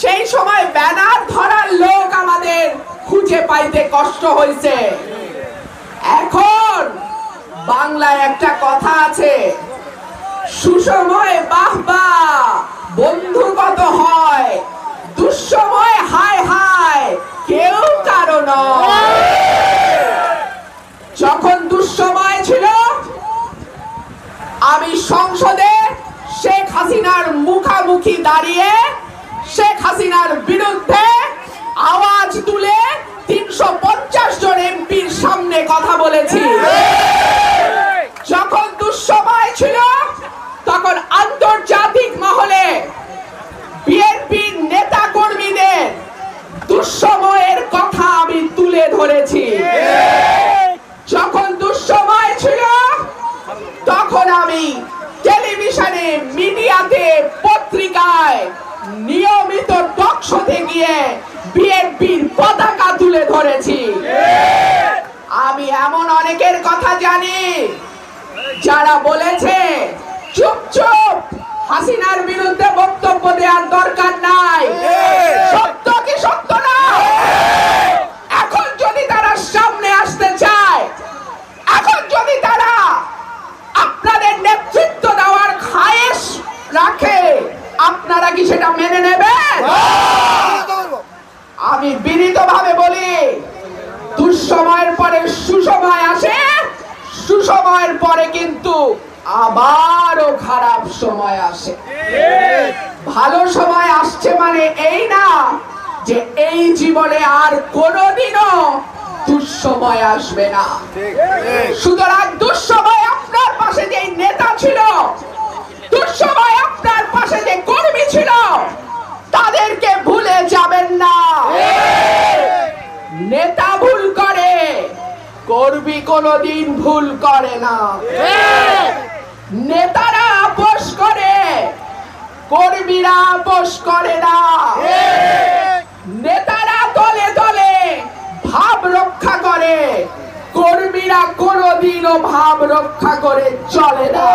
সেই সময় ব্যানার ধরার লোক আমাদের খুঁজে পাইতে কষ্ট হয়েছে। এখন বাংলায় একটা কথা আছে, সুসময় বাহবা বন্ধু কত হয়, দুঃসময় হায় হায় কেউ কারো নয়। যখন দুঃসময় ছিল আমি সংসদে শেখ হাসিনার মুখামুখি দাঁড়িয়ে শেখ হাসিনার বিরুদ্ধে আওয়াজ তুলে ৩৫০ জন এমপির সামনে কথা বলেছি। যখন দুঃসময় ছিল তখন আন্তর্জাতিক মহলে বিএনপির নেতা কর্মীদের দুঃসময়ের কথা আমি তুলে ধরেছি। যখন দুঃসময় ছিল তখন আমি টেলিভিশনে, মিডিয়াতে, পত্রিকায় নিয়মিত টক শোতে গিয়ে বিএনপির পতাকা তুলে ধরেছি। আমি এমন অনেকের কথা জানি যারা বলেছে চুপ চুপ, হাসিনার বিরুদ্ধে বক্তব্য দেওয়ার দরকার নাই। সত্য কি সত্য না? এখন যদি তারা সামনে আসতে চায়, এখন যদি তারা আপনাদের নেতৃত্ব দেওয়ার খায়েশ রাখে, আপনারা কি সেটা মেনে নেবেন? আমি বিনীতভাবে বলি, দুঃসময়ের পরে সুসময় আসে, সুসময়ের পরে কিন্তু আবারও খারাপ সময় আসে। ভালো সময় আসছে মানে এই না যে এই জীবনে আর কোনোদিনও দুঃসময় আসবে না। সুতরাং দুঃসময় আপনার পাশে যে নেতা ছিল, দুঃসময় আপনার পাশে যে কর্মী ছিল, তাদেরকে ভুলে যাবেন না। নেতা ভুল করে, কর্মী কোনোদিন ভুল করে না। নেতারা আপোষ করে, কর্মীরা আপোষ করে না। নেতারা দলে দলে ভাব রক্ষা করে, কর্মীরা কোনোদিনও ভাব রক্ষা করে চলে না।